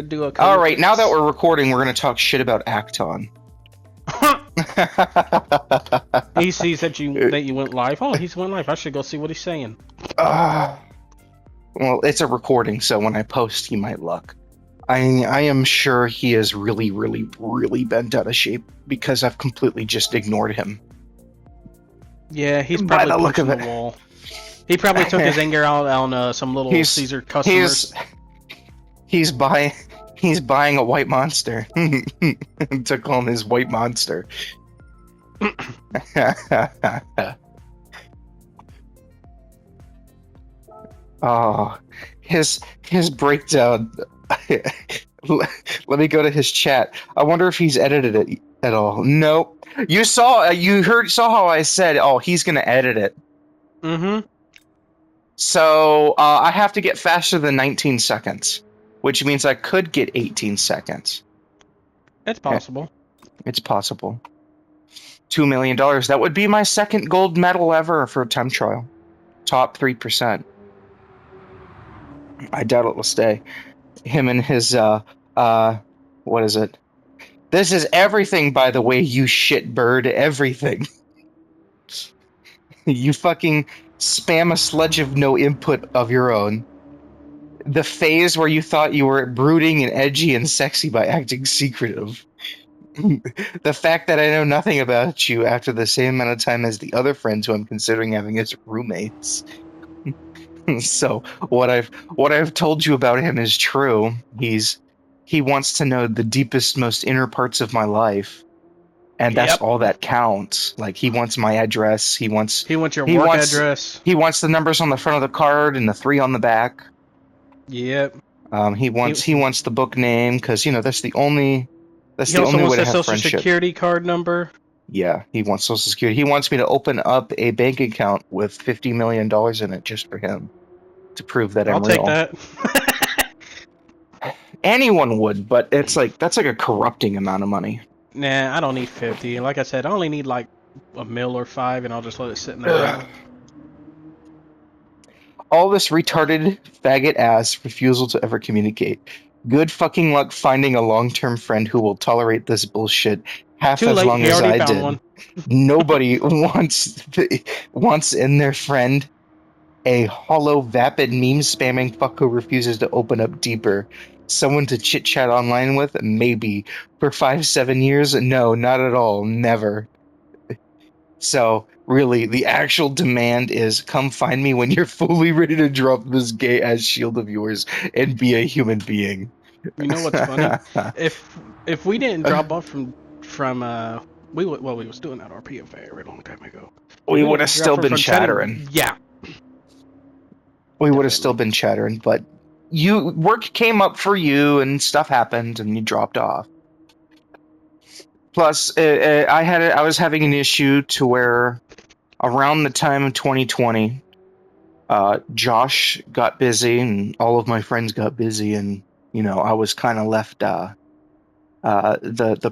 do a All right, now that we're recording, we're going to talk shit about Acton. He sees that you went live. Oh, he's went live. I should go see what he's saying. Well, it's a recording, so when I post, he might look. I am sure he is really, really, really bent out of shape because I've completely just ignored him. Yeah, he's probably punching the wall. He probably took his anger out on some little Caesar customers. He's buying a white monster. To call him his white monster. Oh, his breakdown. Let me go to his chat. I wonder if he's edited it at all. Nope. You saw how I said, oh, he's gonna edit it. Mm-hmm. So I have to get faster than 19 seconds, which means I could get 18 seconds. It's possible. It's possible. $2 million. That would be my second gold medal ever for a time trial. Top 3%. I doubt it will stay. Him and his what is it? This is everything, by the way, you shitbird. Everything. You fucking spam a sludge of no input of your own. The phase where you thought you were brooding and edgy and sexy by acting secretive. The fact that I know nothing about you after the same amount of time as the other friends who I'm considering having as roommates. So what I've told you about him is true. He wants to know the deepest, most inner parts of my life. And that's all that counts. Like, he wants my address. He wants your work address. He wants the numbers on the front of the card and the 3 on the back. Yep. He wants the book name because that's the only way to have friendship. He also wants the social security card number. Yeah, he wants social security. He wants me to open up a bank account with $50 million in it just for him to prove that I'm real. I'll take that. Anyone would, but it's like that's like a corrupting amount of money. Nah, I don't need 50. Like I said, I only need like a mil or 5, and I'll just let it sit in there. All this retarded faggot ass refusal to ever communicate. Good fucking luck finding a long-term friend who will tolerate this bullshit half as long as I did. One. Nobody wants in their friend a hollow, vapid, meme-spamming fuck who refuses to open up deeper. Someone to chit-chat online with? Maybe. For 5-7 years? No, not at all. Never. So, really, the actual demand is come find me when you're fully ready to drop this gay-ass shield of yours and be a human being. You know what's funny? If we didn't drop off from we was doing that RP a very long time ago. We would have still been chattering. Yeah. We would have still been chattering, but work came up for you and stuff happened and you dropped off. Plus, I was having an issue to where around the time of 2020, Josh got busy and all of my friends got busy, and I was kind of left the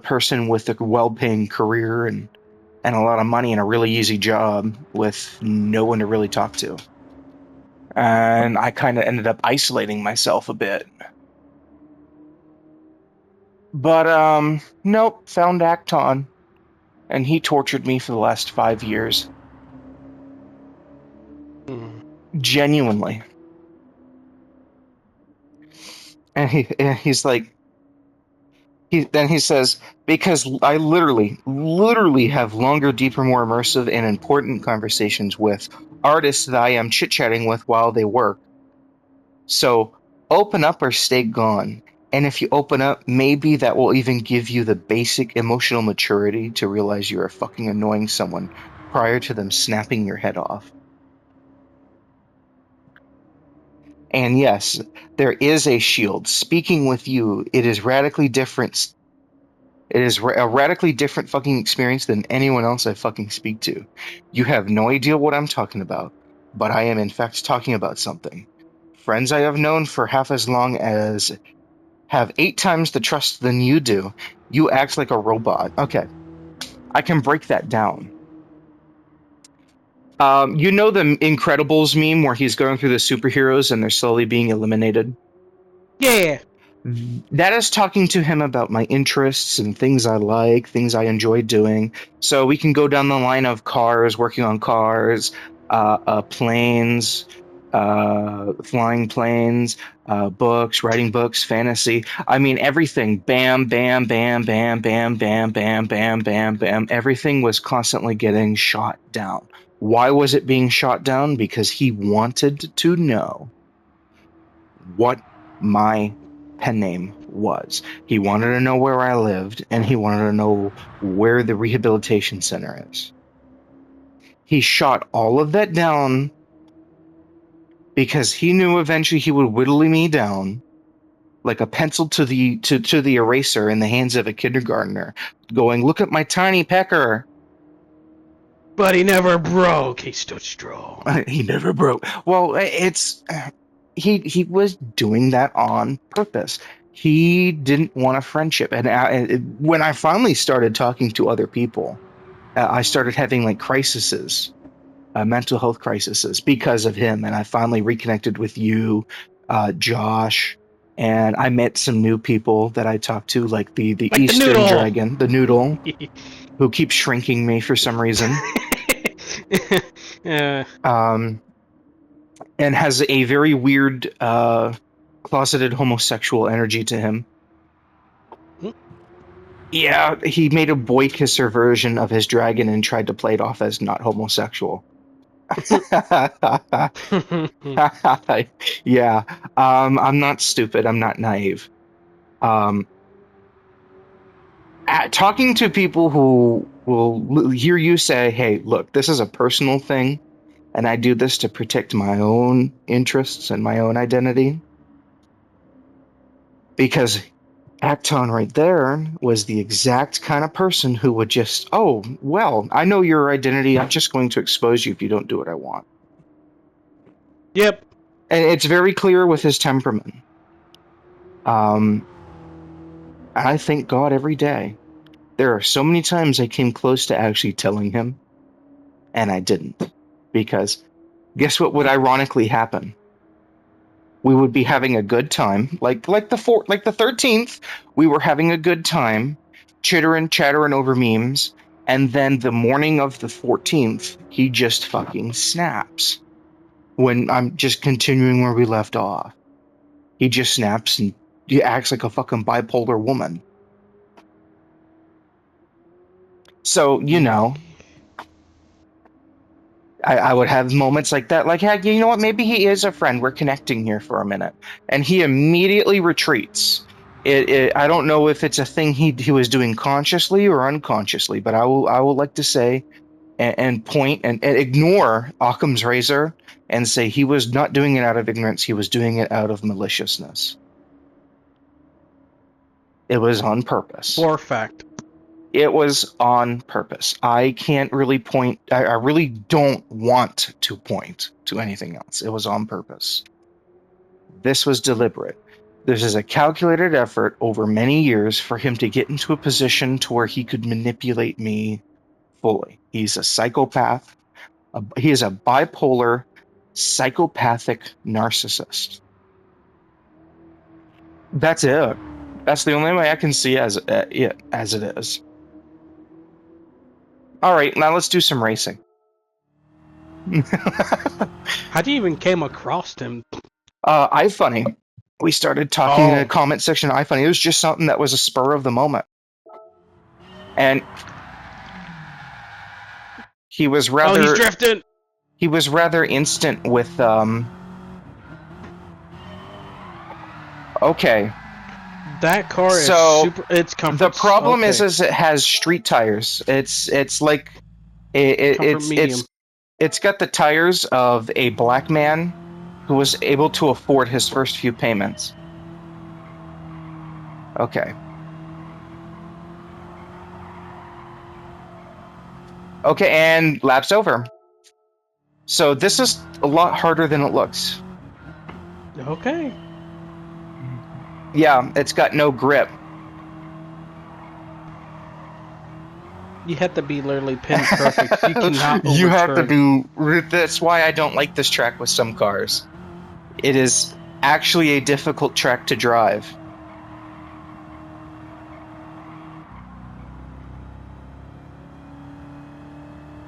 person with a well-paying career and a lot of money and a really easy job with no one to really talk to. And I kind of ended up isolating myself a bit. But, nope, found Acton. And he tortured me for the last 5 years. Genuinely. And he's like, he says, because I literally have longer, deeper, more immersive and important conversations with artists that I am chit-chatting with while they work. So open up or stay gone. And if you open up, maybe that will even give you the basic emotional maturity to realize you're fucking annoying someone prior to them snapping your head off. And yes, there is a shield. Speaking with you, it is radically different. It is a radically different fucking experience than anyone else I fucking speak to. You have no idea what I'm talking about, but I am in fact talking about something. Friends I have known for half as long as have 8 times the trust than you do. You act like a robot. Okay, I can break that down. You know the Incredibles meme where he's going through the superheroes and they're slowly being eliminated? Yeah. That is talking to him about my interests and things I like, things I enjoy doing. So we can go down the line of cars, working on cars, planes, flying planes, books, writing books, fantasy. I mean, everything. Bam, bam, bam, bam, bam, bam, bam, bam, bam, bam. Everything was constantly getting shot down. Why was it being shot down? Because he wanted to know what my pen name was. He wanted to know where I lived, and he wanted to know where the rehabilitation center is. He shot all of that down because he knew eventually he would whittle me down like a pencil to the eraser in the hands of a kindergartner, going, "Look at my tiny pecker." But he never broke. He stood strong. He never broke. Well, it's he was doing that on purpose. He didn't want a friendship, and when I finally started talking to other people, I started having like crises, mental health crises because of him. And I finally reconnected with you, Josh, and I met some new people that I talked to, like the Like Eastern the Dragon, the Noodle, noodle. who keeps shrinking me for some reason. Um, and has a very weird closeted homosexual energy to him. Yeah, he made a boy kisser version of his dragon and tried to play it off as not homosexual. Yeah, I'm not stupid. I'm not naive. Um, Talking to people who will hear you say, "Hey, look, this is a personal thing, and I do this to protect my own interests and my own identity," because Acton right there was the exact kind of person who would just, "Oh, well, I know your identity. I'm just going to expose you if you don't do what I want." Yep. And it's very clear with his temperament. And I thank God every day. There are so many times I came close to actually telling him, and I didn't. Because guess what would ironically happen? We would be having a good time, like the 13th. We were having a good time, chattering over memes, and then the morning of the 14th, he just fucking snaps when I'm just continuing where we left off. He just snaps and he acts like a fucking bipolar woman. So, I would have moments like that, like, hey, you know what? Maybe he is a friend. We're connecting here for a minute. And he immediately retreats. I don't know if it's a thing he was doing consciously or unconsciously, but I will like to say and point and ignore Occam's razor and say he was not doing it out of ignorance. He was doing it out of maliciousness. It was on purpose. For fact. It was on purpose. I can't really point. I really don't want to point to anything else. It was on purpose. This was deliberate. This is a calculated effort over many years for him to get into a position to where he could manipulate me fully. He's a psychopath. He is a bipolar, psychopathic narcissist. That's it. That's the only way I can see as it is. All right, now let's do some racing. How'd you even came across him? iFunny. We started talking in the comment section of iFunny. It was just something that was a spur of the moment. And he was rather... he's drifting! He was rather instant with... Okay. That car is super... It's comfort. The problem is it has street tires. It's like... It's got the tires of a black man who was able to afford his first few payments. Okay. Okay, and lap's over. So this is a lot harder than it looks. Okay. Yeah, it's got no grip. You have to be literally pin perfect. You cannot overturn. You have to do... That's why I don't like this track with some cars. It is actually a difficult track to drive.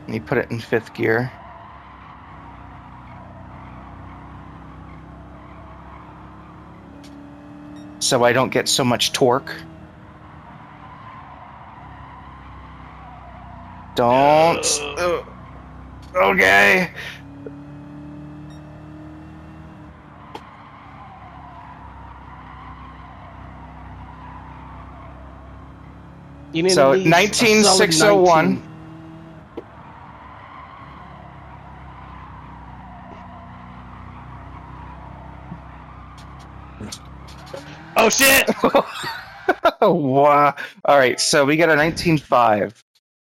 Let me put it in 5th gear. So I don't get so much torque. Don't. Okay. You need So at least a solid 19601. Oh shit! Wow. All right, so we got a 19.5.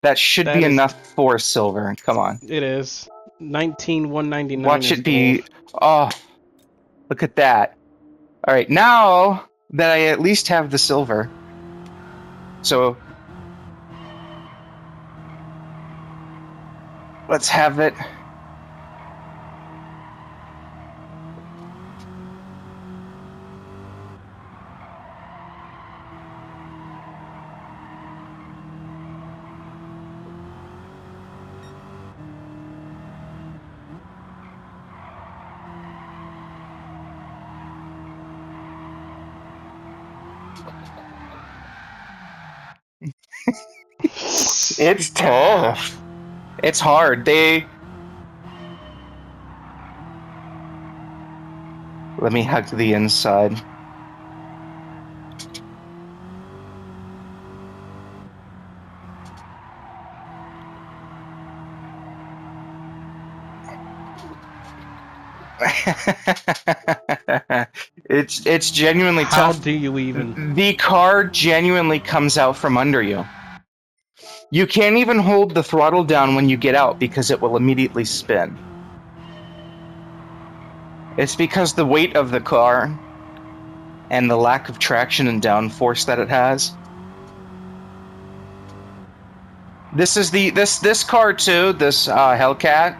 That should be enough for silver. Come on. It is. 19,199 Watch is it be. gold. Oh, look at that. All right, now that I at least have the silver. So let's have it. It's tough. It's hard. Let me hug the inside. It's genuinely How tough. do you even? The car genuinely comes out from under you. You can't even hold the throttle down when you get out because it will immediately spin. It's because the weight of the car and the lack of traction and downforce that it has. This car too, this Hellcat,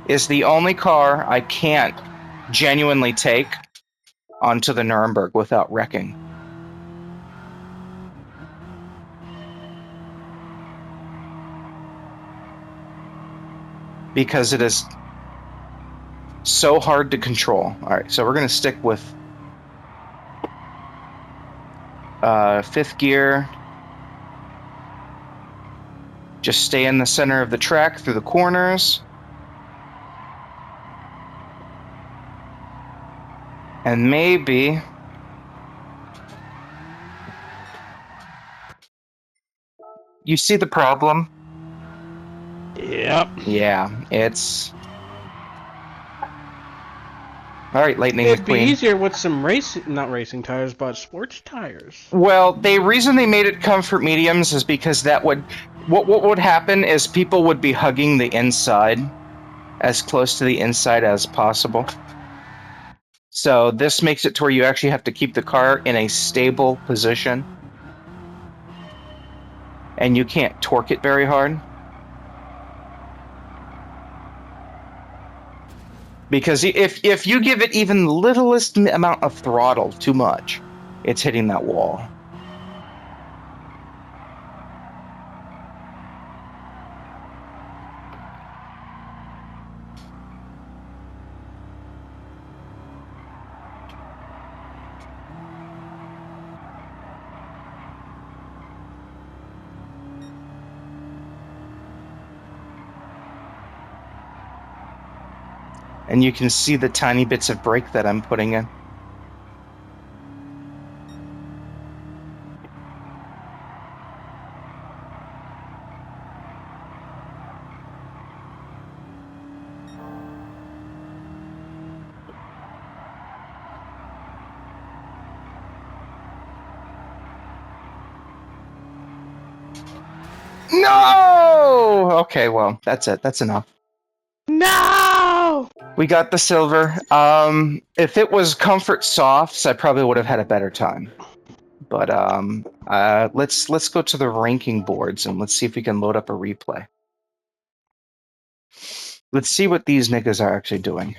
is the only car I can't genuinely take onto the Nuremberg without wrecking. Because it is so hard to control. All right, so we're going to stick with 5th gear. Just stay in the center of the track through the corners. And maybe... You see the problem? Yep. Yeah, it's... All right, Lightning It'd be McQueen. easier with some not racing tires, but sports tires. Well, the reason they made it comfort mediums is because that would... What would happen is people would be hugging the inside as close to the inside as possible. So this makes it to where you actually have to keep the car in a stable position. And you can't torque it very hard. Because if you give it even the littlest amount of throttle too much, it's hitting that wall. And you can see the tiny bits of brake that I'm putting in. No! Okay, well, that's it. That's enough. No! We got the silver. If it was Comfort Softs, I probably would have had a better time. But let's go to the ranking boards and let's see if we can load up a replay. Let's see what these niggas are actually doing.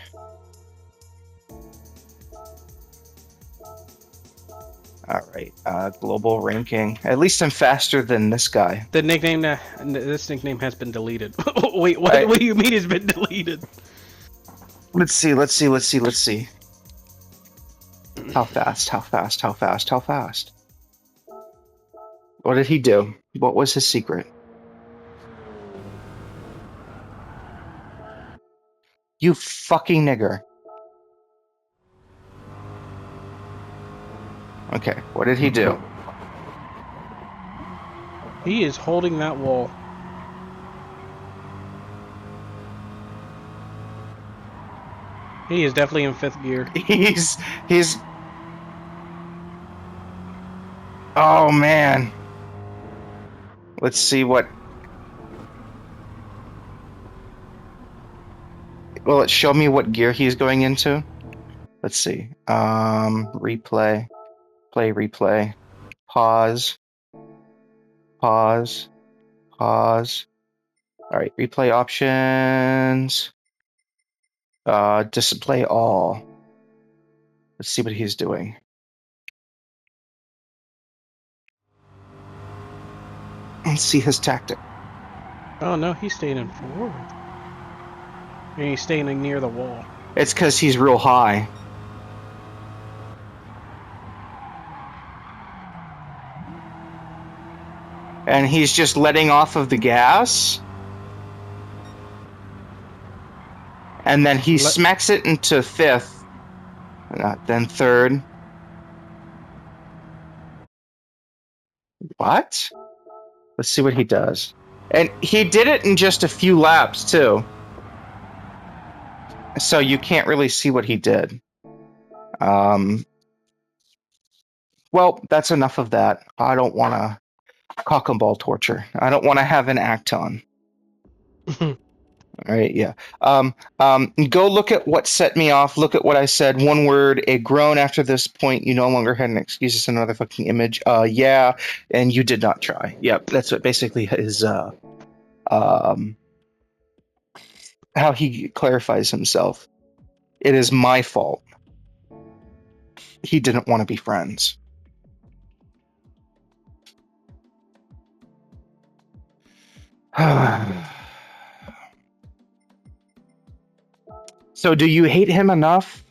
All right. Right. Global ranking. At least I'm faster than this guy. The nickname this nickname has been deleted. Wait, what? Right. What do you mean it's been deleted? Let's see. How fast? What did he do? What was his secret? You fucking nigger. Okay, what did he do? He is holding that wall. He is definitely in 5th gear. He's... Oh, man. Let's see what... Will it show me what gear he's going into? Let's see. Replay. Play, replay. Pause. Alright, replay options. Display all. Let's see what he's doing. Let's see his tactic. Oh no, he's staying in 4th. And he's standing near the wall. It's because he's real high. And he's just letting off of the gas. And then he smacks it into 5th. Then 3rd. What? Let's see what he does. And he did it in just a few laps, too. So you can't really see what he did. Well, that's enough of that. I don't want to cock and ball torture. I don't want to have an Acton. All right, yeah. Go look at what set me off. Look at what I said. One word, a groan. After this point, you no longer had an excuse. It's another fucking image. Yeah, and you did not try. Yep, that's what basically is how he clarifies himself. It is my fault. He didn't want to be friends. So do you hate him enough?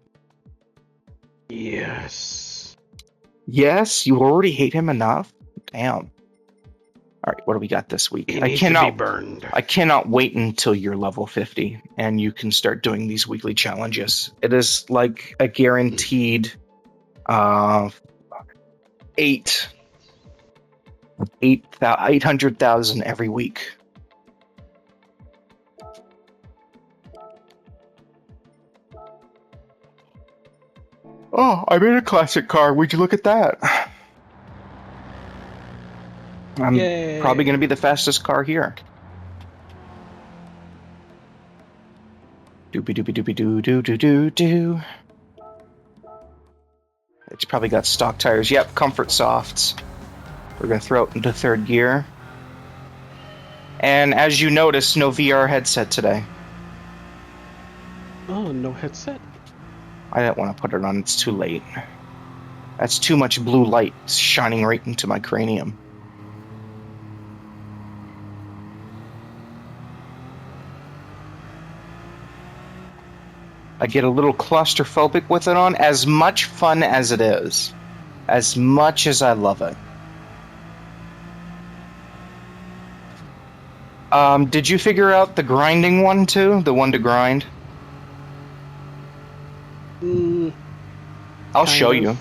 Yes. Yes, you already hate him enough? Damn. All right, what do we got this week? He needs to be burned. I cannot wait until you're level 50 and you can start doing these weekly challenges. It is like a guaranteed 800,000 every week. Oh, I made a classic car. Would you look at that? I'm probably going to be the fastest car here. Doopy doopy doopy doo doo doo doo doo. It's probably got stock tires. Yep, comfort softs. We're going to throw it into 3rd gear. And as you notice, no VR headset today. Oh, no headset? I didn't want to put it on. It's too late. That's too much blue light shining right into my cranium. I get a little claustrophobic with it on. As much fun as it is. As much as I love it. Did you figure out the grinding one too? The one to grind? I'll show you.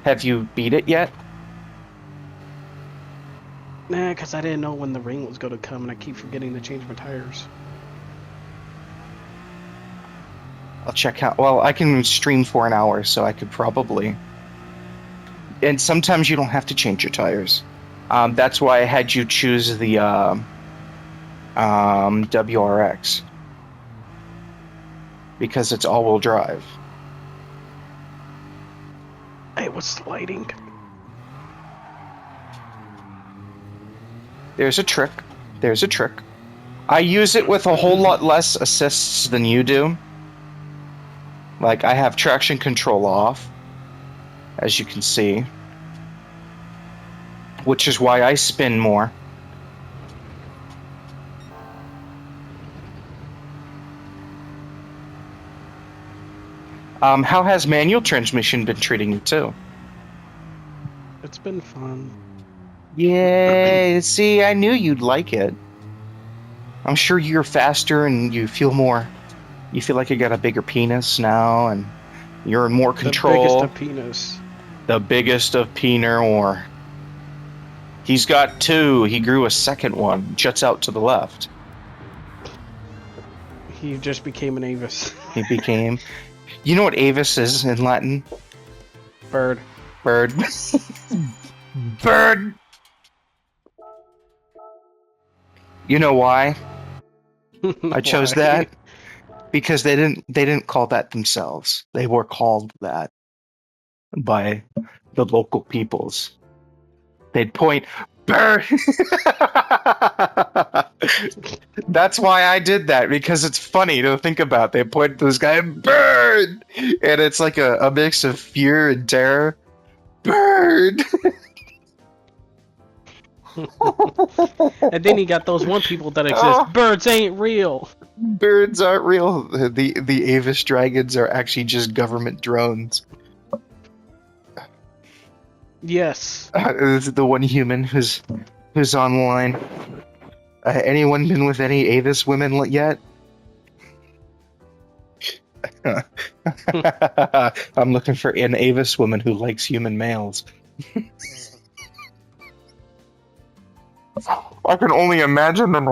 Have you beat it yet? Nah, because I didn't know when the rain was going to come and I keep forgetting to change my tires. I'll check out. Well, I can stream for an hour, so I could probably. And sometimes you don't have to change your tires. That's why I had you choose the WRX. Because it's all-wheel drive. Hey, what's the lighting? There's a trick. There's a trick. I use it with a whole lot less assists than you do. Like, I have traction control off. as you can see. Which is why I spin more. How has manual transmission been treating you too? It's been fun. Yeah, see, I knew you'd like it. I'm sure you're faster and you feel like you got a bigger penis now and you're in more control. The biggest of penis. The biggest of peener, or he's got two. He grew a second one, juts out to the left. He just became an Avis. He became... You know what Avis is in Latin? Bird. Bird. Bird! You know why? I chose that? Because they didn't call that themselves. They were called that by the local peoples. They'd point, bird! That's why I did that, because it's funny to think about. They point to this guy, bird! And it's like a mix of fear and terror. Bird! And then you got those one people that exist. Birds ain't real. Birds aren't real. The Avis dragons are actually just government drones. Yes. This is the one human who's online. Anyone been with any Avis women yet? I'm looking for an Avis woman who likes human males. I can only imagine them.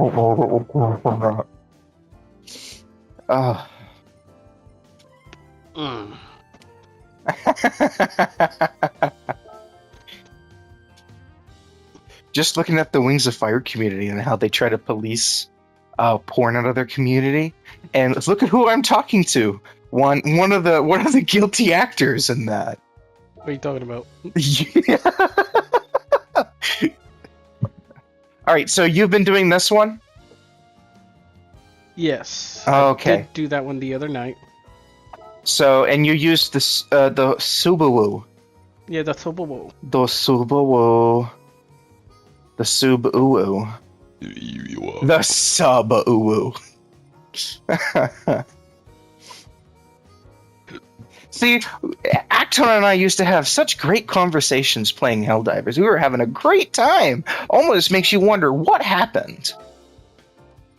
Just looking at the Wings of Fire community and how they try to police porn out of their community, and look at who I'm talking to. One of the guilty actors in that. What are you talking about? Yeah. All right, so you've been doing this one? Yes. Okay. I did do that one the other night. So, and you used this the Subaru. Yeah, the Subaru. The Subaru. The Subaru. The Subaru. See, Acton and I used to have such great conversations playing Helldivers. We were having a great time. Almost makes you wonder what happened.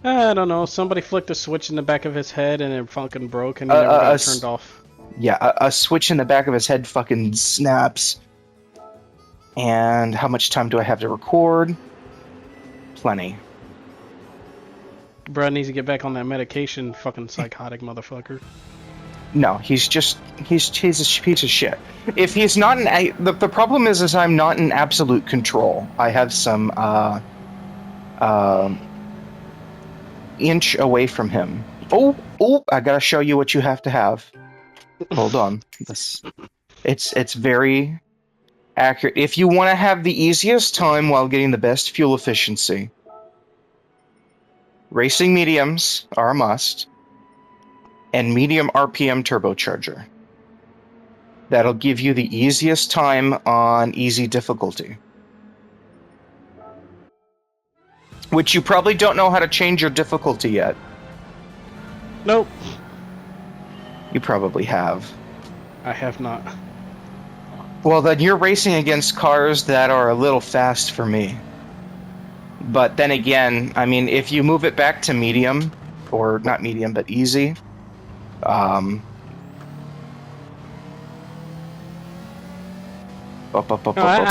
I don't know. Somebody flicked a switch in the back of his head and it fucking broke and he never got turned off. Yeah, a switch in the back of his head fucking snaps. And how much time do I have to record? Plenty. Brad needs to get back on that medication, fucking psychotic motherfucker. No, he's a piece of shit. If he's not in... The problem is I'm not in absolute control. I have some, inch away from him. Oh, I gotta show you what you have to have. Hold on. It's very accurate. If you want to have the easiest time while getting the best fuel efficiency, racing mediums are a must. And medium RPM turbocharger. That'll give you the easiest time on easy difficulty. Which you probably don't know how to change your difficulty yet. Nope. You probably have. I have not. Well, then you're racing against cars that are a little fast for me. But then again, I mean, if you move it back to medium, or not medium, but easy... I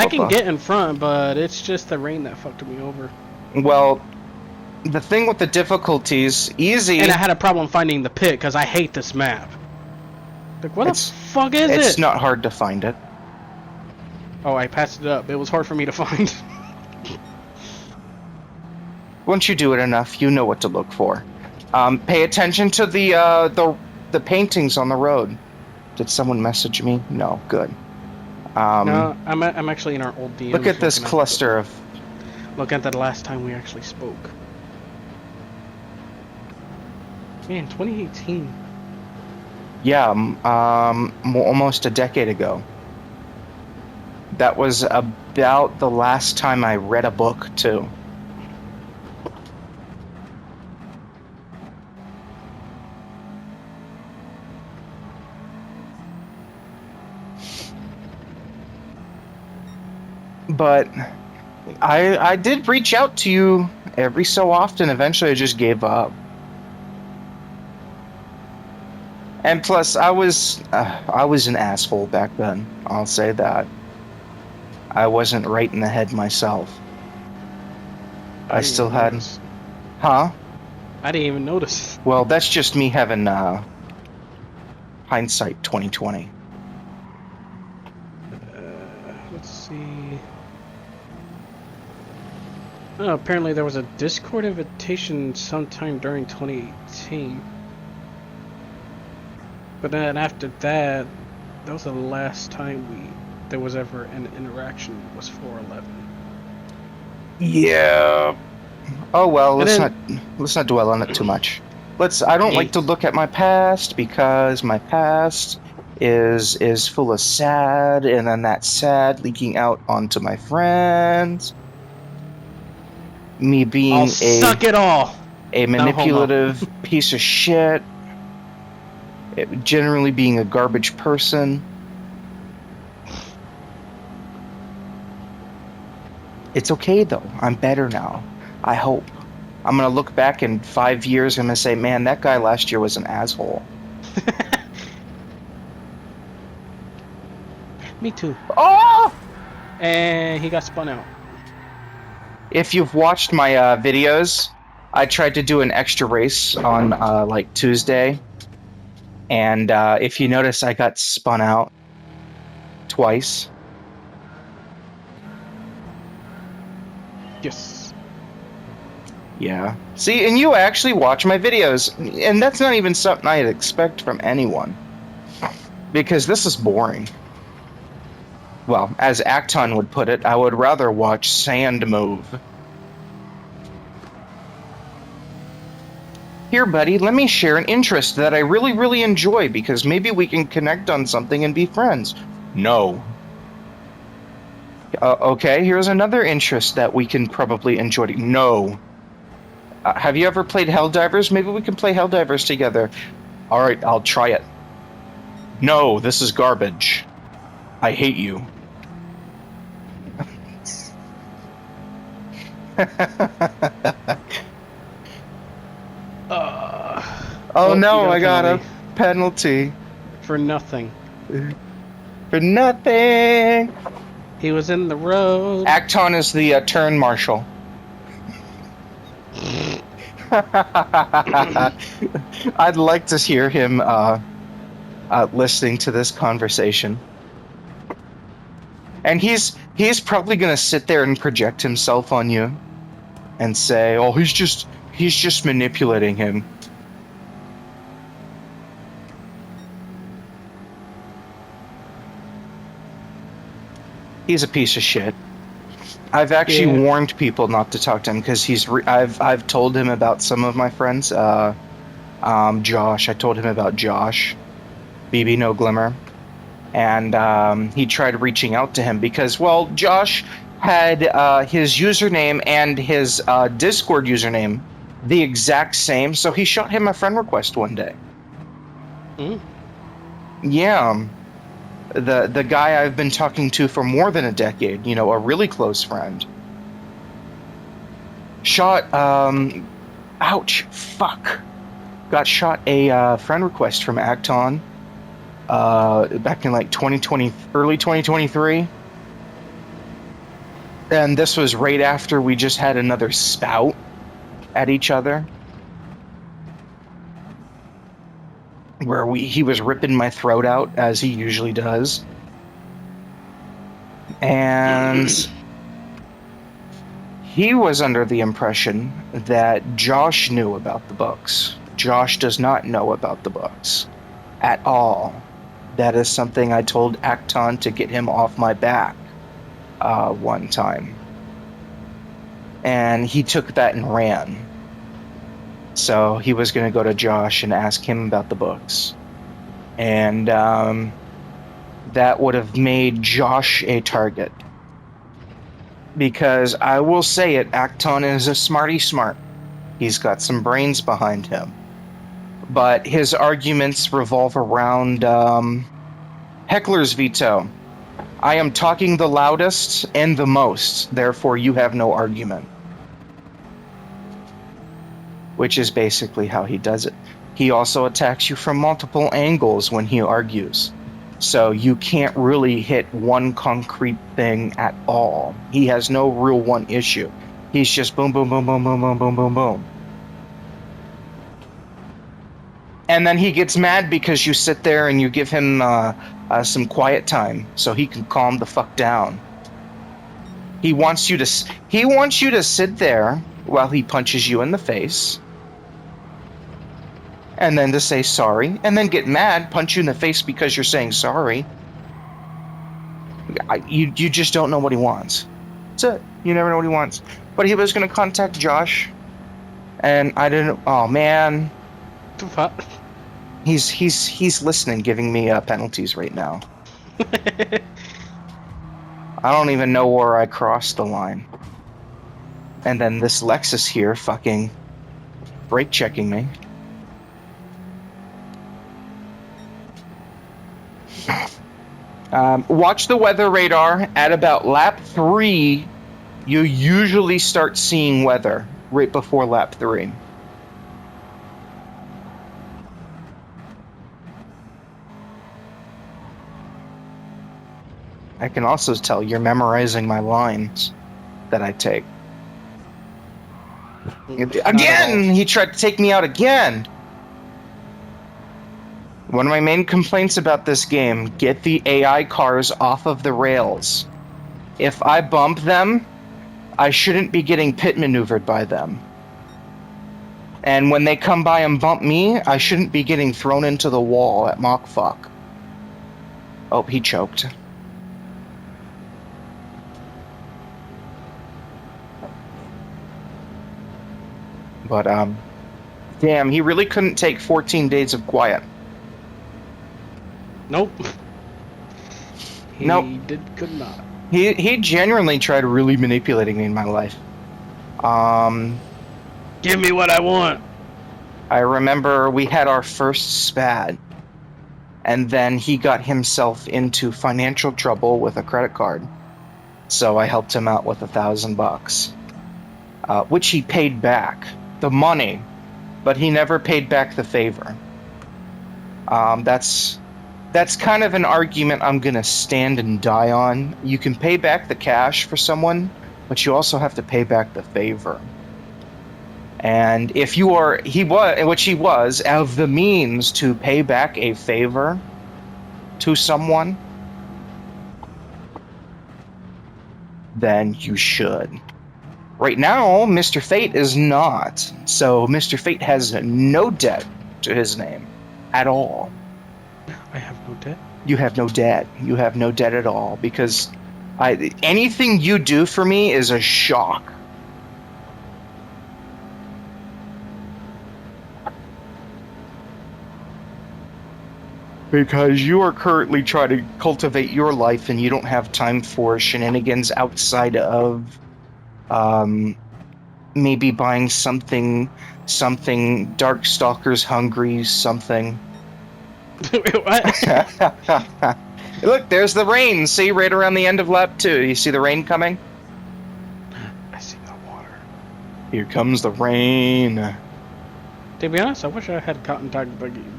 can get in front, but it's just the rain that fucked me over. Well, the thing with the difficulties, easy... And I had a problem finding the pit, because I hate this map. Like, what the fuck is it? It's not hard to find it. Oh, I passed it up. It was hard for me to find. Once you do it enough, you know what to look for. Pay attention to the paintings on the road. Did someone message me? No, good. No, I'm actually in our old DMs. Look at this cluster of... Look at the last time we actually spoke. Man, 2018. Yeah, almost a decade ago. That was about the last time I read a book, too. But I did reach out to you every so often. Eventually, I just gave up. And plus, I was an asshole back then. I'll say that. I wasn't right in the head myself. I still had... Notice. Huh? I didn't even notice. Well, that's just me having hindsight 2020. Let's see. Oh, apparently there was a Discord invitation sometime during 2018. But then after that, that was the last time there was ever an interaction, was 411. Yeah. Oh well, let's not dwell on it too much. I don't like to look at my past, because my past is full of sad, and then that sad leaking out onto my friends. Me being suck it all. A manipulative piece of shit. Generally being a garbage person. It's okay though. I'm better now. I hope. I'm gonna look back in 5 years and I'm gonna say, man, that guy last year was an asshole. Me too. Oh! And he got spun out. If you've watched my videos, I tried to do an extra race on like Tuesday. And if you notice, I got spun out twice. Yes. Yeah. See, and you actually watch my videos, and that's not even something I'd expect from anyone. Because this is boring. Well, as Acton would put it, I would rather watch sand move. Here, buddy, let me share an interest that I really, really enjoy, because maybe we can connect on something and be friends. No. Okay, here's another interest that we can probably enjoy. No. Have you ever played Helldivers? Maybe we can play Helldivers together. Alright, I'll try it. No, this is garbage. I hate you. Oh no, I got a penalty. For nothing. For nothing. He was in the road. Acton is the turn marshal. I'd like to hear him listening to this conversation. And he's probably gonna sit there and project himself on you and say, oh, he's just manipulating him. He's a piece of shit. I've actually warned people not to talk to him, because I've told him about some of my friends. Josh, I told him about Josh, BB No Glimmer, and he tried reaching out to him because, well, Josh had his username and his Discord username the exact same, so he shot him a friend request one day. Mm. Yeah. The guy I've been talking to for more than a decade, you know, a really close friend. Shot, ouch, fuck. Got shot a friend request from Acton back in like 2020, early 2023. And this was right after we just had another spout at each other. Where he was ripping my throat out, as he usually does. And he was under the impression that Josh knew about the books. Josh does not know about the books at all. That is something I told Acton to get him off my back one time. And he took that and ran. So he was going to go to Josh and ask him about the books. And that would have made Josh a target. Because I will say it, Acton is a smarty smart. He's got some brains behind him. But his arguments revolve around Heckler's veto. I am talking the loudest and the most, therefore you have no argument. Which is basically how he does it. He also attacks you from multiple angles when he argues. So you can't really hit one concrete thing at all. He has no real one issue. He's just boom, boom, boom, boom, boom, boom, boom, boom, boom. And then he gets mad because you sit there and you give him some quiet time so he can calm the fuck down. He wants you to sit there while he punches you in the face. And then to say sorry, and then get mad, punch you in the face because you're saying sorry. You just don't know what he wants. That's it. You never know what he wants. But he was going to contact Josh, and I didn't. Oh man, he's listening, giving me penalties right now. I don't even know where I crossed the line. And then this Lexus here, fucking brake checking me. Watch the weather radar. At about lap 3, you usually start seeing weather right before lap 3. I can also tell you're memorizing my lines that I take. Again! He tried to take me out again! One of my main complaints about this game, get the AI cars off of the rails. If I bump them, I shouldn't be getting pit maneuvered by them. And when they come by and bump me, I shouldn't be getting thrown into the wall at Mach fuck. Oh, he choked. But, damn, he really couldn't take 14 days of quiet. Nope. Nope. Could not. He genuinely tried really manipulating me in my life. Give me what I want. I remember we had our first spat, and then he got himself into financial trouble with a credit card. So I helped him out with $1,000, which he paid back the money, but he never paid back the favor. That's kind of an argument I'm gonna stand and die on. You can pay back the cash for someone, but you also have to pay back the favor. And if he was, of the means to pay back a favor to someone, then you should. Right now, Mr. Fate is not. So Mr. Fate has no debt to his name at all. I have no debt. You have no debt. You have no debt at all, because anything you do for me is a shock. Because you are currently trying to cultivate your life and you don't have time for shenanigans outside of maybe buying something Darkstalkers Hungry something. What? Look, there's the rain. See, right around the end of lap 2. You see the rain coming? I see the water. Here comes the rain. To be honest, I wish I had contact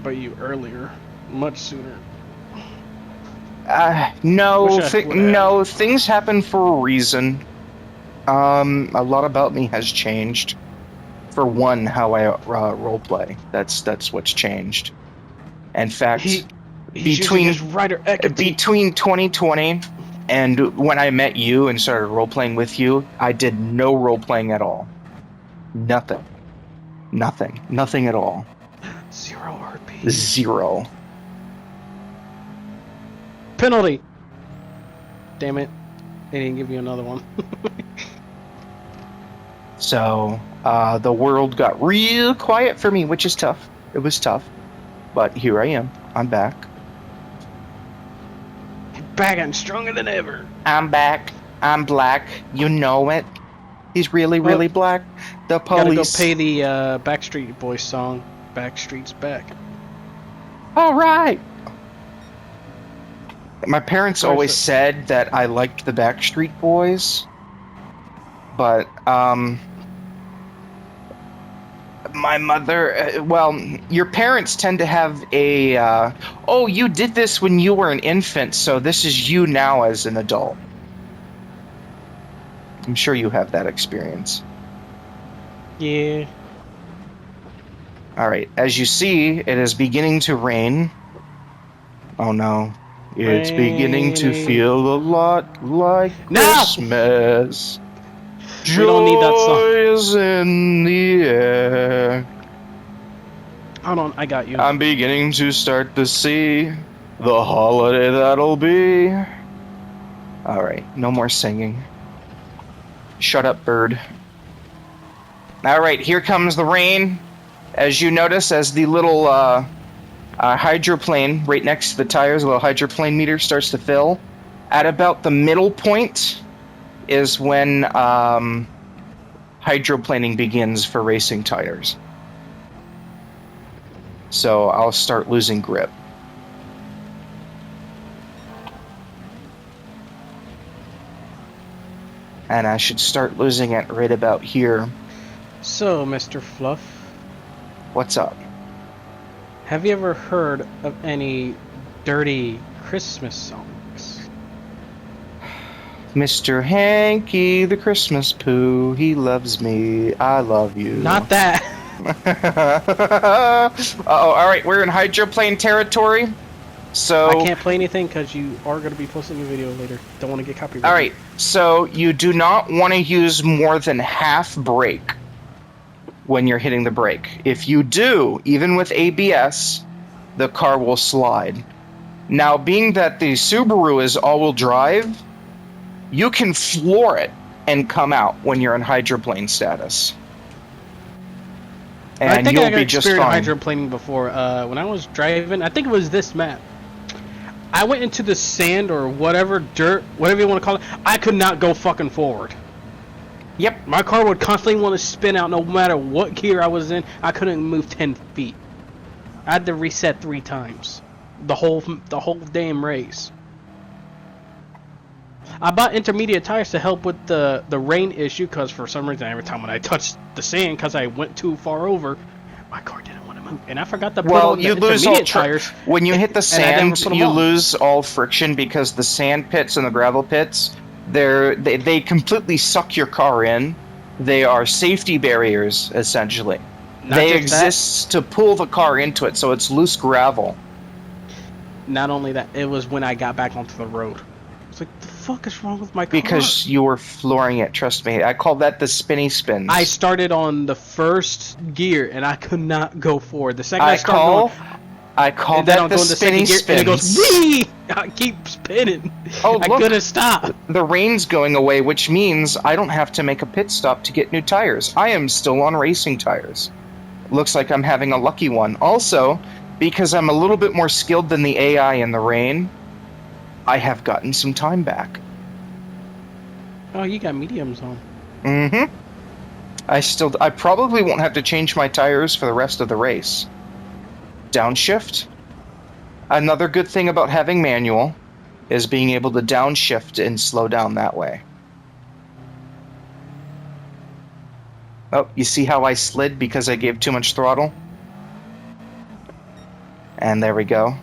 by you earlier, much sooner. No, things happen for a reason. A lot about me has changed. For one, how I roleplay. That's what's changed. In fact, between 2020 and when I met you and started role-playing with you, I did no role-playing at all. Nothing at all. 0 RP. 0. Penalty. Damn it. They didn't give you another one. So, the world got real quiet for me, which is tough. It was tough. But here I am. I'm back. back and stronger than ever. I'm back. I'm black. You know it. He's really, really black. The police. Gotta go pay the Backstreet Boys song. Backstreet's back. All right. My parents always said that I liked the Backstreet Boys, but my mother, well, your parents tend to have a, oh, you did this when you were an infant, so this is you now as an adult. I'm sure you have that experience. Yeah. All right, as you see, it is beginning to rain. Oh no. It's beginning to feel a lot like Christmas. We don't need that song. Joy is in the air. Hold on, I got you. I'm beginning to start to see the holiday that'll be. All right, no more singing. Shut up, bird. All right, here comes the rain. As you notice, as the little hydroplane right next to the tires, a little hydroplane meter starts to fill. At about the middle point is when hydroplaning begins for racing tires. So I'll start losing grip. And I should start losing it right about here. So, Mr. Fluff. What's up? Have you ever heard of any dirty Christmas songs? Mr. Hanky, the Christmas poo, he loves me, I love you. Not that. Uh-oh, alright, we're in hydroplane territory. So I can't play anything because you are going to be posting a video later. Don't want to get copyrighted. Alright, so you do not want to use more than half brake when you're hitting the brake. If you do, even with ABS, the car will slide. Now, being that the Subaru is all-wheel drive, you can floor it and come out when you're in hydroplane status. And I think you'll I got be just experienced fine. hydroplaning before. When I was driving, I think it was this map. I went into the sand or whatever, dirt, whatever you want to call it. I could not go fucking forward. Yep. My car would constantly want to spin out no matter what gear I was in. I couldn't move 10 feet. I had to reset 3 times. The whole damn race. I bought intermediate tires to help with the rain issue because for some reason every time when I touched the sand because I went too far over, my car didn't want to move. And I forgot to put on the intermediate tires. When you hit the sand, you lose all friction because the sand pits and the gravel pits, they completely suck your car in. They are safety barriers, essentially. They exist to pull the car into it, so it's loose gravel. Not only that, it was when I got back onto the road. It's like, the fuck is wrong with my car? Because you were flooring it, trust me. I call that the spinny spins. I started on the first gear, and I could not go forward. The second I call that the spinny spins. And it goes, wee! I keep spinning. Oh, I couldn't stop. The rain's going away, which means I don't have to make a pit stop to get new tires. I am still on racing tires. Looks like I'm having a lucky one. Also, because I'm a little bit more skilled than the AI in the rain, I have gotten some time back. Oh, you got mediums on. Mm-hmm. I probably won't have to change my tires for the rest of the race. Downshift. Another good thing about having manual is being able to downshift and slow down that way. Oh, you see how I slid because I gave too much throttle? And there we go.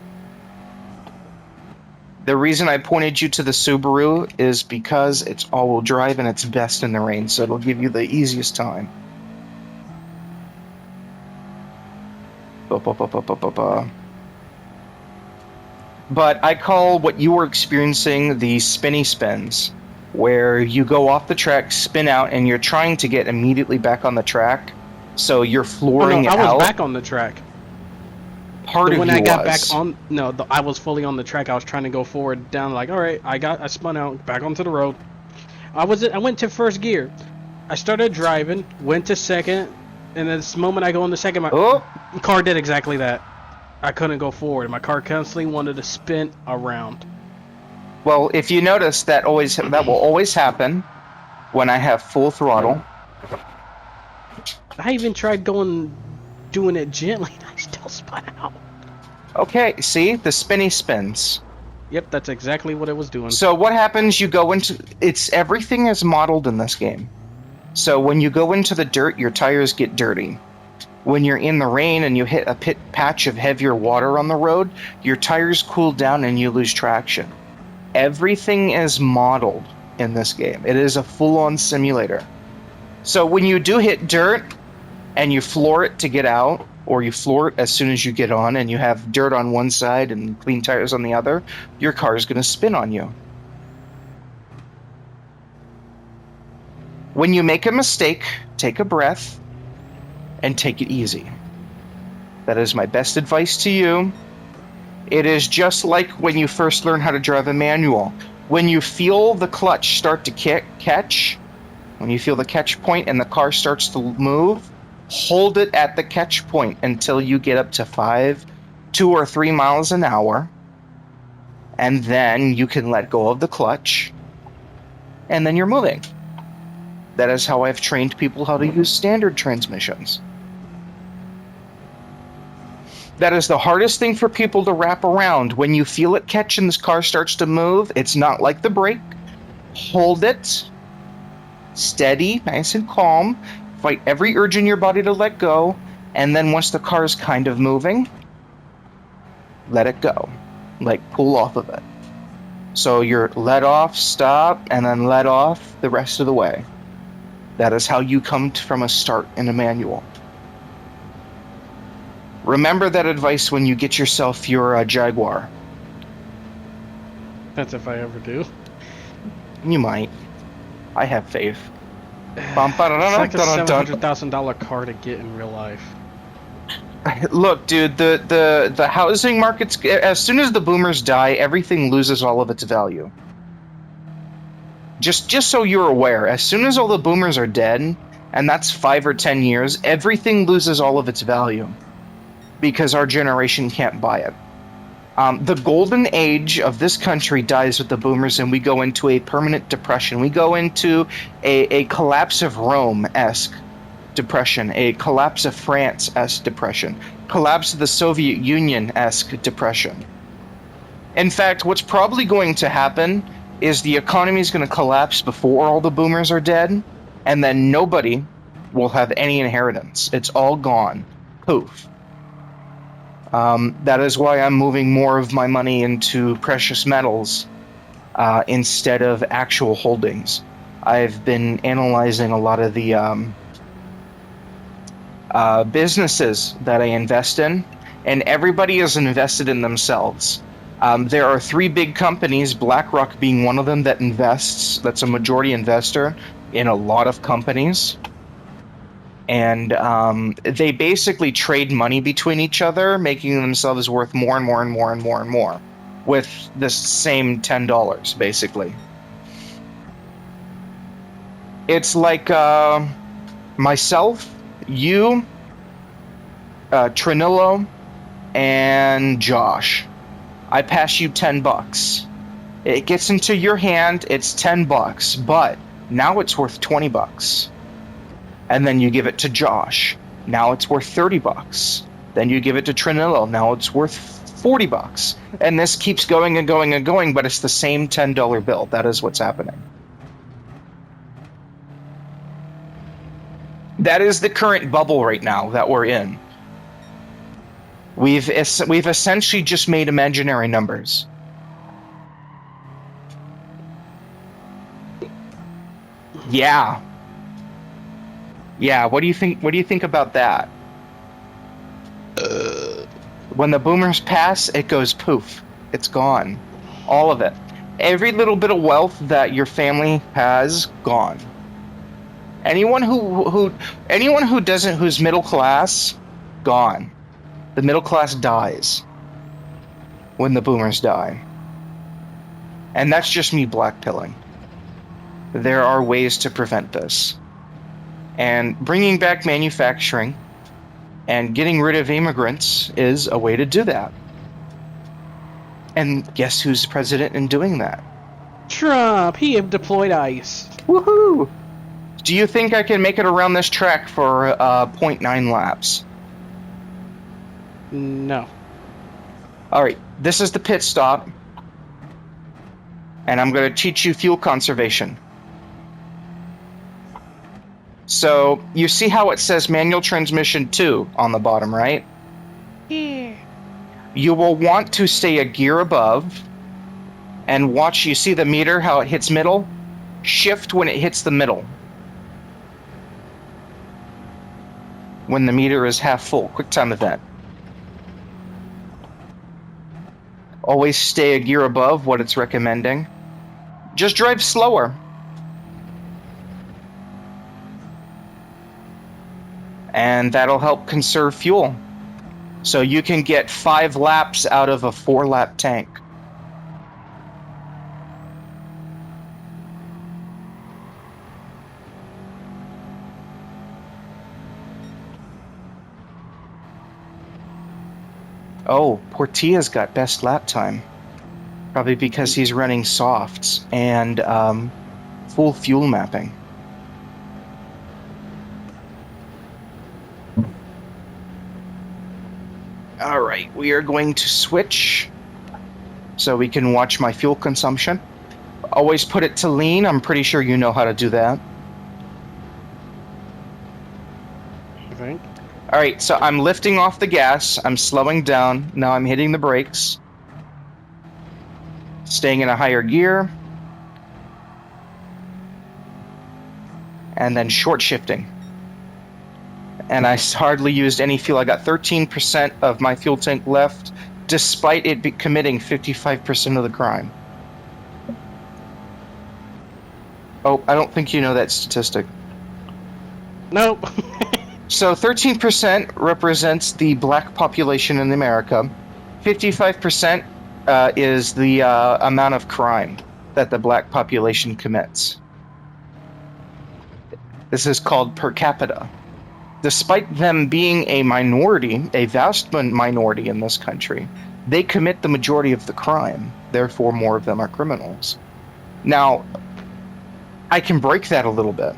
The reason I pointed you to the Subaru is because it's all-wheel drive and it's best in the rain, so it'll give you the easiest time. But I call what you were experiencing the spinny spins, where you go off the track, spin out, and you're trying to get immediately back on the track, so you're flooring it out. I was back on the track. When I got back on, I was fully on the track. I was trying to go forward, down, like, all right, I spun out, back onto the road. I went to first gear. I started driving, went to second, and this moment I go into second, my car did exactly that. I couldn't go forward. My car constantly wanted to spin around. Well, if you notice, that will always happen when I have full throttle. I even tried doing it gently, and I still spun out. Okay, see? The spinny spins. Yep, that's exactly what it was doing. So what happens, you go into... Everything is modeled in this game. So when you go into the dirt, your tires get dirty. When you're in the rain and you hit a patch of heavier water on the road, your tires cool down and you lose traction. Everything is modeled in this game. It is a full-on simulator. So when you do hit dirt and you floor it to get out, or you floor it as soon as you get on and you have dirt on one side and clean tires on the other, your car is going to spin on you. When you make a mistake, take a breath and take it easy. That is my best advice to you. It is just like when you first learn how to drive a manual. When you feel the clutch start to catch, when you feel the catch point and the car starts to move, hold it at the catch point until you get up to 5, 2 or 3 miles an hour, and then you can let go of the clutch, and then you're moving. That is how I've trained people how to use standard transmissions. That is the hardest thing for people to wrap around. When you feel it catch and this car starts to move, it's not like the brake. Hold it. Steady, nice and calm. Fight every urge in your body to let go. And then once the car is kind of moving, let it go. Like, pull off of it. So you're let off, stop, and then let off the rest of the way. That is how you come from a start in a manual. Remember that advice when you get yourself your Jaguar. That's if I ever do. You might. I have faith. It's like a $700,000 car to get in real life. Look, dude, the housing markets, as soon as the boomers die, everything loses all of its value. Just so you're aware, as soon as all the boomers are dead, and that's 5 or 10 years, everything loses all of its value. Because our generation can't buy it. The golden age of this country dies with the boomers, and we go into a permanent depression. We go into a collapse of Rome-esque depression, a collapse of France-esque depression, collapse of the Soviet Union-esque depression. In fact, what's probably going to happen is the economy is going to collapse before all the boomers are dead, and then nobody will have any inheritance. It's all gone. Poof. That is why I'm moving more of my money into precious metals instead of actual holdings. I've been analyzing a lot of the businesses that I invest in, and everybody is invested in themselves. There are 3 big companies, BlackRock being one of them, that's a majority investor in a lot of companies. And they basically trade money between each other, making themselves worth more and more and more and more and more with this same $10, basically. It's like myself, you, Trinillo, and Josh. I pass you $10. It gets into your hand, it's $10, but now it's worth $20. And then you give it to Josh. Now it's worth $30. Then you give it to Trinillo. Now it's worth $40. And this keeps going and going and going, but it's the same $10 bill. That is what's happening. That is the current bubble right now that we're in. We've essentially just made imaginary numbers. Yeah. Yeah, what do you think about that? When the boomers pass, it goes poof. It's gone. All of it. Every little bit of wealth that your family has, gone. Anyone who's middle class, gone. The middle class dies when the boomers die. And that's just me blackpilling. There are ways to prevent this. And bringing back manufacturing and getting rid of immigrants is a way to do that. And guess who's president in doing that? Trump, he have deployed ice. Woohoo! Do you think I can make it around this track for 0.9 laps? No. Alright, this is the pit stop. And I'm going to teach you fuel conservation. So, you see how it says manual transmission 2 on the bottom, right? Yeah. You will want to stay a gear above and watch, you see the meter, how it hits middle? Shift when it hits the middle. When the meter is half full. Quick time event. Always stay a gear above what it's recommending. Just drive slower. And that'll help conserve fuel. So you can get 5 laps out of a 4-lap tank. Oh, Portilla's got best lap time. Probably because he's running softs and full fuel mapping. Alright, we are going to switch so we can watch my fuel consumption. Always put it to lean. I'm pretty sure you know how to do that. I think. Alright, so I'm lifting off the gas. I'm slowing down. Now I'm hitting the brakes. Staying in a higher gear. And then short shifting. And I hardly used any fuel. I got 13% of my fuel tank left, despite it committing 55% of the crime. Oh, I don't think you know that statistic. Nope. So 13% represents the black population in America. 55% is the amount of crime that the black population commits. This is called per capita. Despite them being a minority, a vast minority in this country, they commit the majority of the crime. Therefore, more of them are criminals. Now, I can break that a little bit.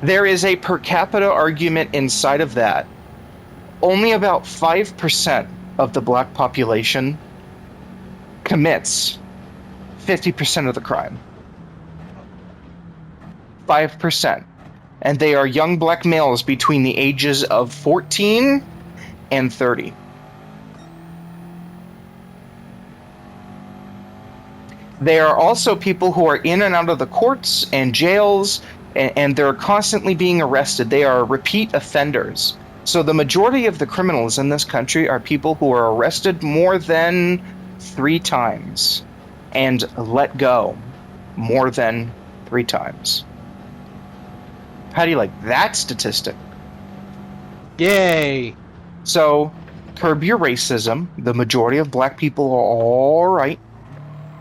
There is a per capita argument inside of that. Only about 5% of the black population commits 50% of the crime. 5%. And they are young black males between the ages of 14 and 30. They are also people who are in and out of the courts and jails, and they're constantly being arrested. They are repeat offenders. So the majority of the criminals in this country are people who are arrested more than 3 times and let go more than 3 times. How do you like that statistic? Yay! So, curb your racism. The majority of black people are all right.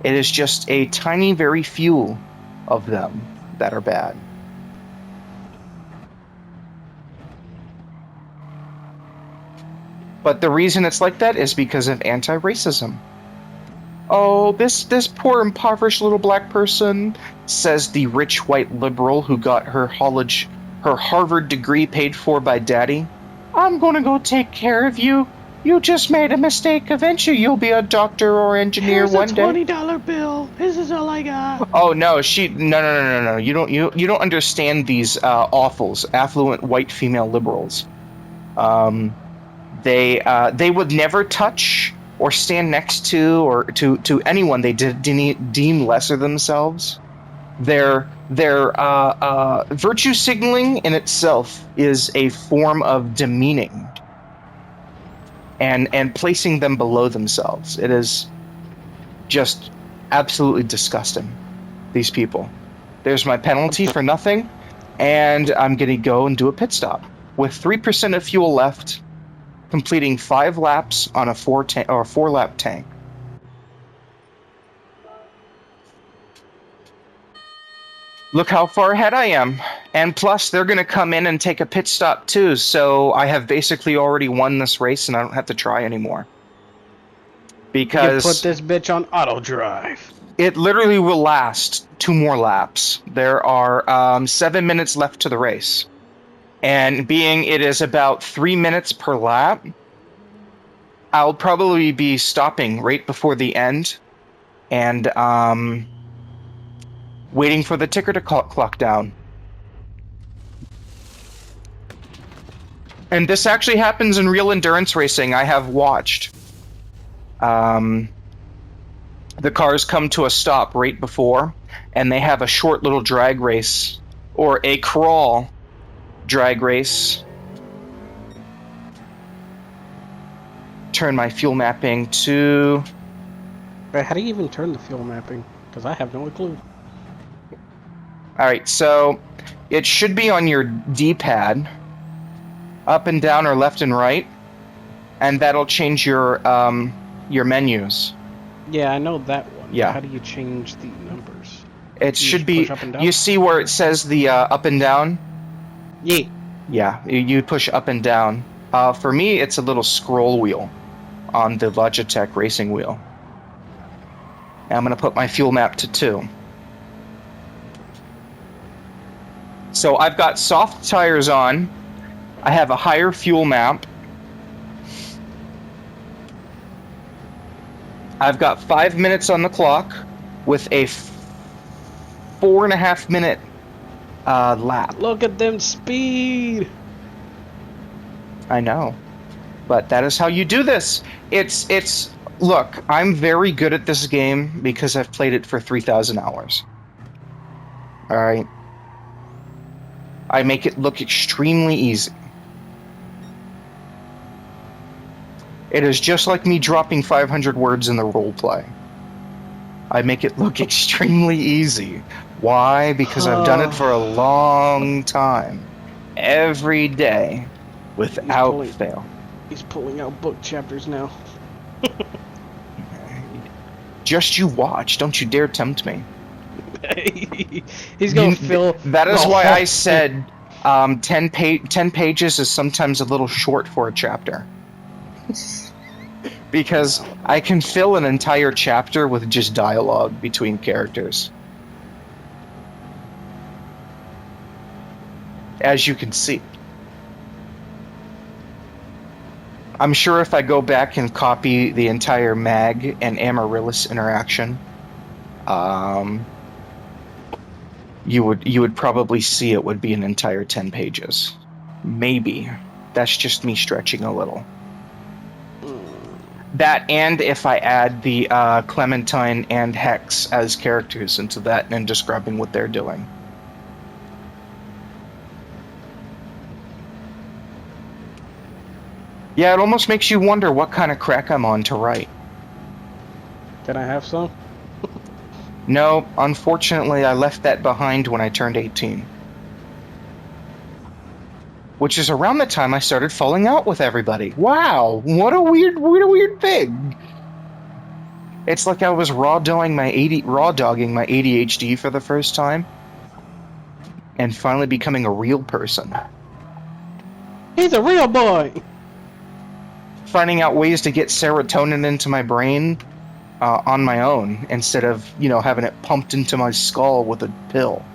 It is just a tiny, very few of them that are bad. But the reason it's like that is because of anti-racism. Oh, this poor impoverished little black person, says the rich white liberal who got her Harvard degree paid for by daddy. I'm gonna go take care of you. You just made a mistake. Eventually you'll be a doctor or engineer one day. Here's a $20 bill. This is all I got. Oh no, no. You don't understand these affluent white female liberals. They would never touch or stand next to or to anyone they deem lesser themselves. Their virtue signaling in itself is a form of demeaning and placing them below themselves. It is just absolutely disgusting, these people. There's my penalty for nothing, and I'm going to go and do a pit stop. With 3% of fuel left, completing 5 laps on a 4-lap tank. Look how far ahead I am. And plus, they're going to come in and take a pit stop too, so I have basically already won this race and I don't have to try anymore. Because you put this bitch on auto drive. It literally will last 2 more laps. There are 7 minutes left to the race. And being it is about 3 minutes per lap, I'll probably be stopping right before the end and waiting for the ticker to clock down. And this actually happens in real endurance racing. I have watched. The cars come to a stop right before, and they have a short little drag race or a crawl drag race. Turn my fuel mapping to... Wait, how do you even turn the fuel mapping? Because I have no clue. Alright, so it should be on your D-pad, up and down or left and right, and that'll change your menus. Yeah, I know that one. Yeah. How do you change the numbers? It should be... You see where it says the up and down? Yeah. Yeah, you push up and down. For me, it's a little scroll wheel on the Logitech racing wheel. And I'm going to put my fuel map to 2. So I've got soft tires on. I have a higher fuel map. I've got 5 minutes on the clock with a 4.5 minute lap. Look at them speed! I know. But that is how you do this. It's look, I'm very good at this game because I've played it for 3,000 hours. Alright. I make it look extremely easy. It is just like me dropping 500 words in the roleplay. I make it look extremely easy. Why? Because I've done it for a long time. Every day. Without fail. He's pulling out book chapters now. Just you watch. Don't you dare tempt me. He's going to fill... That is why I said 10 pages is sometimes a little short for a chapter. Because I can fill an entire chapter with just dialogue between characters. As you can see. I'm sure if I go back and copy the entire Mag and Amaryllis interaction, you would probably see it would be an entire 10 pages. Maybe. That's just me stretching a little. That, and if I add the Clementine and Hex as characters into that and describing what they're doing. Yeah, it almost makes you wonder what kind of crack I'm on to write. Can I have some? No, unfortunately I left that behind when I turned 18. Which is around the time I started falling out with everybody. Wow, what a weird thing. It's like I was raw dogging my ADHD for the first time. And finally becoming a real person. He's a real boy! Finding out ways to get serotonin into my brain on my own instead of, having it pumped into my skull with a pill.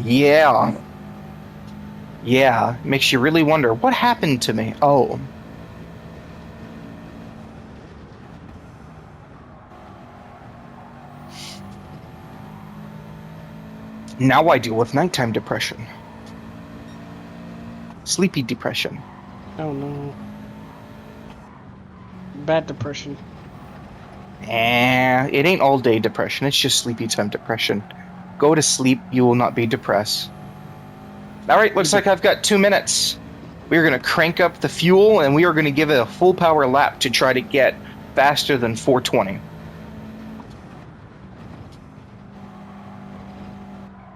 Yeah. Yeah, makes you really wonder, what happened to me? Oh. Now I deal with nighttime depression. Sleepy depression. Oh no. Bad depression. It ain't all day depression, it's just sleepy time depression. Go to sleep, you will not be depressed. Alright, looks like I've got 2 minutes. We're going to crank up the fuel, and we are going to give it a full power lap to try to get faster than 420.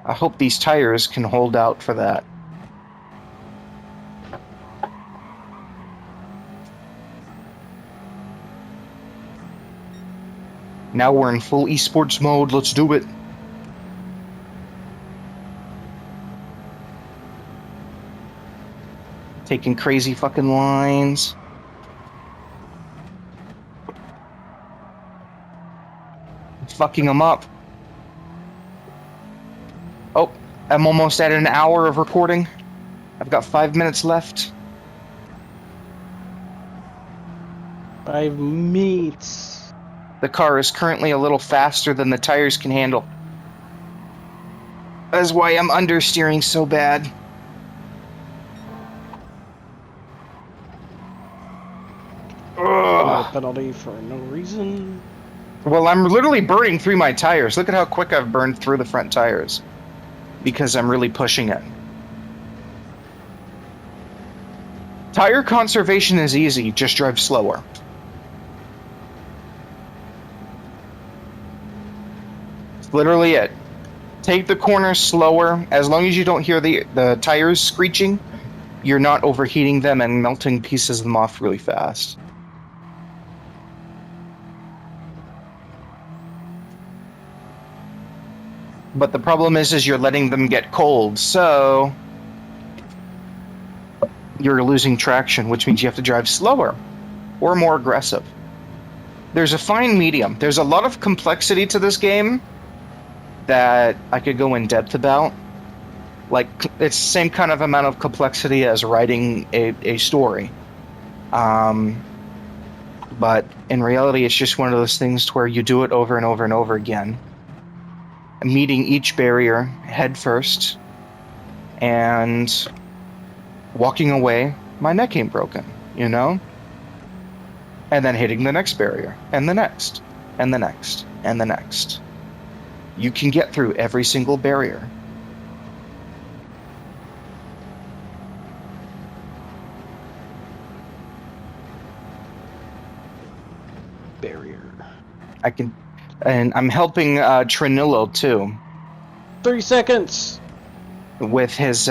I hope these tires can hold out for that. Now we're in full esports mode, let's do it. Taking crazy fucking lines. fucking them up. Oh, I'm almost at an hour of recording. I've got 5 minutes left. 5 minutes. The car is currently a little faster than the tires can handle. That's why I'm understeering so bad. No penalty for no reason. Well, I'm literally burning through my tires. Look at how quick I've burned through the front tires. Because I'm really pushing it. Tire conservation is easy, just drive slower. It's literally it. Take the corners slower. As long as you don't hear the tires screeching, you're not overheating them and melting pieces of them off really fast. But the problem is you're letting them get cold, so you're losing traction, which means you have to drive slower or more aggressive. There's a fine medium. There's a lot of complexity to this game that I could go in depth about. Like, it's the same kind of amount of complexity as writing a story. But in reality, it's just one of those things to where you do it over and over and over again. Meeting each barrier head first, and walking away, my neck ain't broken, you know? And then hitting the next barrier, and the next, and the next, and the next. You can get through every single barrier. Barrier. I can, and I'm helping Trinillo too. 3 seconds! With his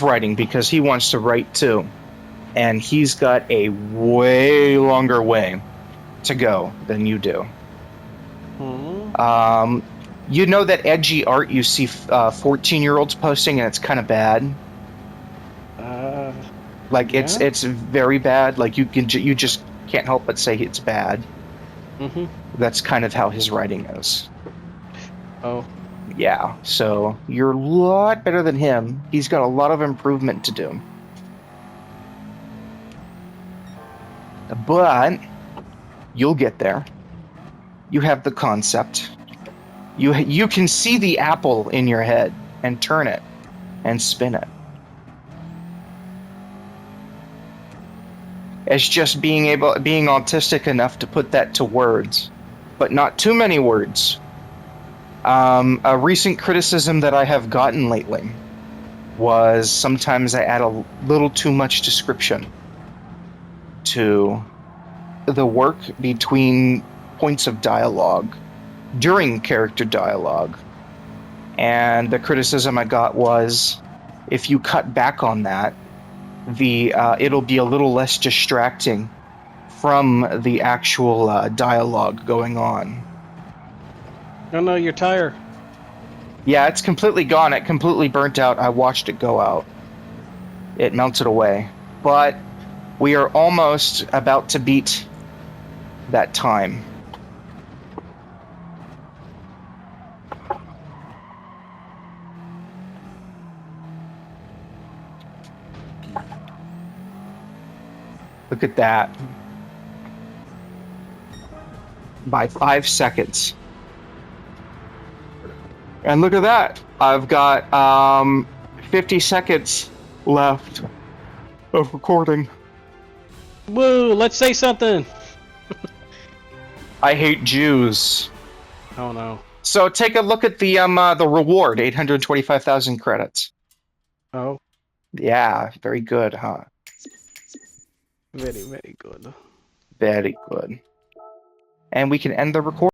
writing, because he wants to write too. And he's got a way longer way to go than you do. You know that edgy art you see 14-year-olds posting, and it's kind of bad. Like yeah? It's very bad. Like you just can't help but say it's bad. That's kind of how his writing is. Oh. Yeah. So you're a lot better than him. He's got a lot of improvement to do. But you'll get there. You have the concept. You can see the apple in your head and turn it and spin it. It's just being autistic enough to put that to words, but not too many words. A recent criticism that I have gotten lately was sometimes I add a little too much description to the work between points of dialogue during character dialogue. And the criticism I got was, if you cut back on that, it'll be a little less distracting from the actual dialogue going on. Oh no, your tire. Yeah, it's completely gone. It completely burnt out. I watched it go out. It melted away. But we are almost about to beat that time. Look at that. By 5 seconds. And look at that. I've got 50 seconds left of recording. Woo, let's say something. I hate Jews. Oh no. So take a look at the reward, 825,000 credits. Oh. Yeah, very good, huh? Very, very good. Very good. And we can end the recording.